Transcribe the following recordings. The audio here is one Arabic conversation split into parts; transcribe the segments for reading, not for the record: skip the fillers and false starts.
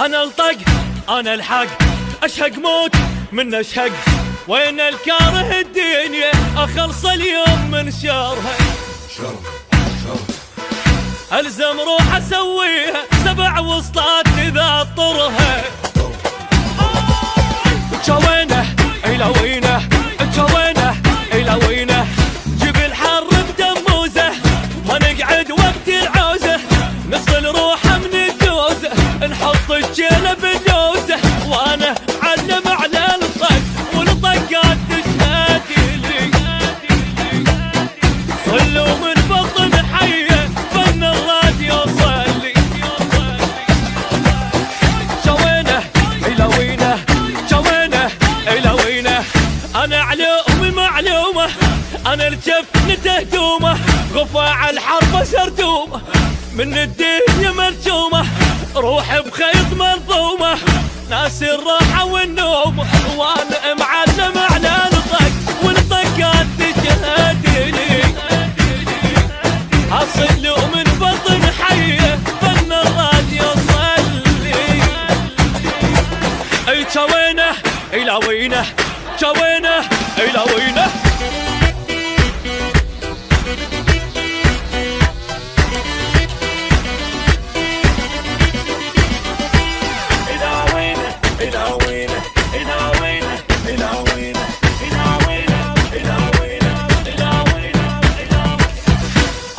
انا الطق انا الحق، اشهق موت من اشهق، وين الكاره الدنيا اخلص اليوم من شرها. الزم روح اسويها 7 وسطات اذا اطرها. جوينه الى وينه، جوينه الى وينه، جيب الحر بدموزه، ما نقعد وقت العوزه، نصل روحه من الجوزه، نحط الجيله بالجوزه، وانا علم على الطق والطقات تشهد لي. صلوا من بطن حيه فن الراديو صلي. جوينه الى وينه، جوينه الى وينه، انا علومي معلومه، انا الجفن تهدومه، غفاع الحرب سردومه، من الدنيا مرجومه، روح بخيط منظومه، ناس الراحه والنوم، وانا معلم على الطق والطقات تشهد لي. اصلوا من بطن حيه فن الراديو صلي. اي جوينه الى وينه، جوينه الى وينه.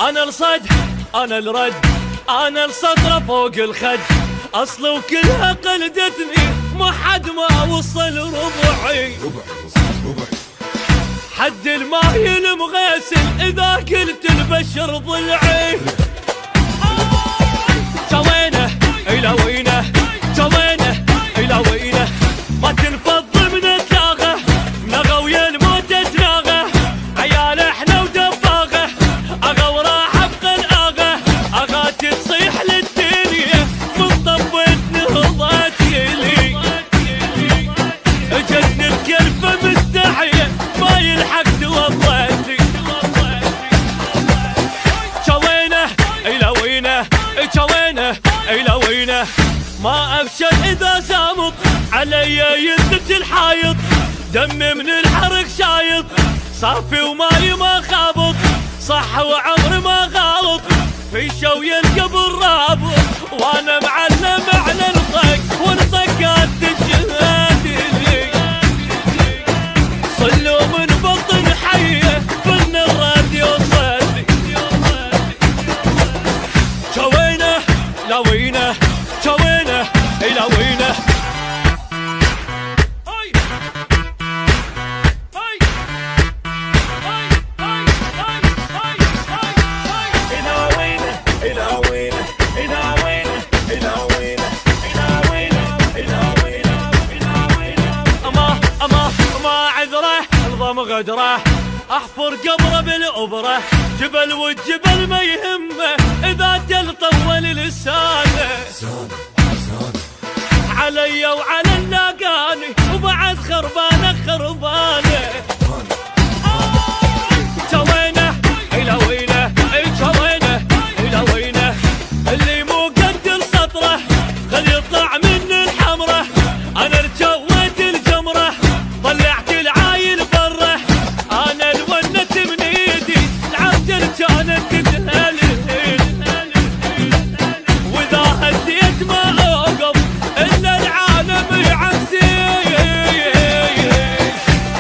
انا الصد انا الرد، انا السطرة فوق الخد، اصل وكلها قلدتني، ما حد ما وصل ربعي. حد الماي المغسل اذا قلت البشر ضلعي. جوينه الى وينه، جوينه الى وينه، ما تنفض من التلاغه، نغى ويا الموت تناغه، عيال احنا ودباغه، اغا وراح ابقى الاغه، اغاتي تصيح للدنيا من طبت نهضتي لي. جن الكلفه مستحيه ما يلحق توضتي. جوينه الى وينه، جوينه الى وينه، ما افشل اذا زامط علي ينتج الحايط، دمي من الحرق شايط، صافي وماي ما خابط، صح وعمري ما غلط، في شوي القبر رابط، وانا معلم على الطق والطقات تشهد لي. صلوا من بطن حيه فن الراديو صلي. جوينه لا وينه، جوينه الى وينه. غدره احفر قبره بالابره، جبل والجبل ما يهمه اذا جل طول لسانه. علي وعلى اللاقاني وبعد خربانه خربانه. جوينه الى وينه، جوينه الى وينه، اللي مو قد السطره خل يطلع من الحمره، انا رجويت الجمره طلعت العايل بره، انا الونت من ايدي العرجل كانت تتهلل، واذا هديت ما اوقف الا العالم يعزي.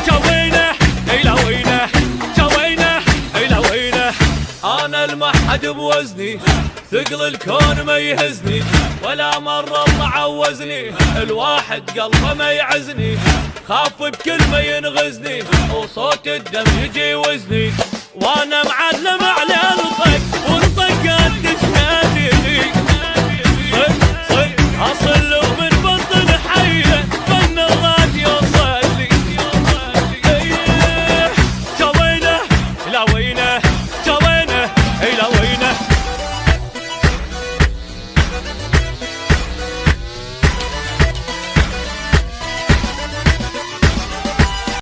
جوينه الى وينه، جوينه الى وينه، انا المحد بوزني، ثقل الكون ما يهزني، ولا مرة الله عوزني، الواحد قلبه ما يعزني، خاف بكلمة ينغزني، وصوت الدم يجي وزني، وانا معلم على الطق والطقات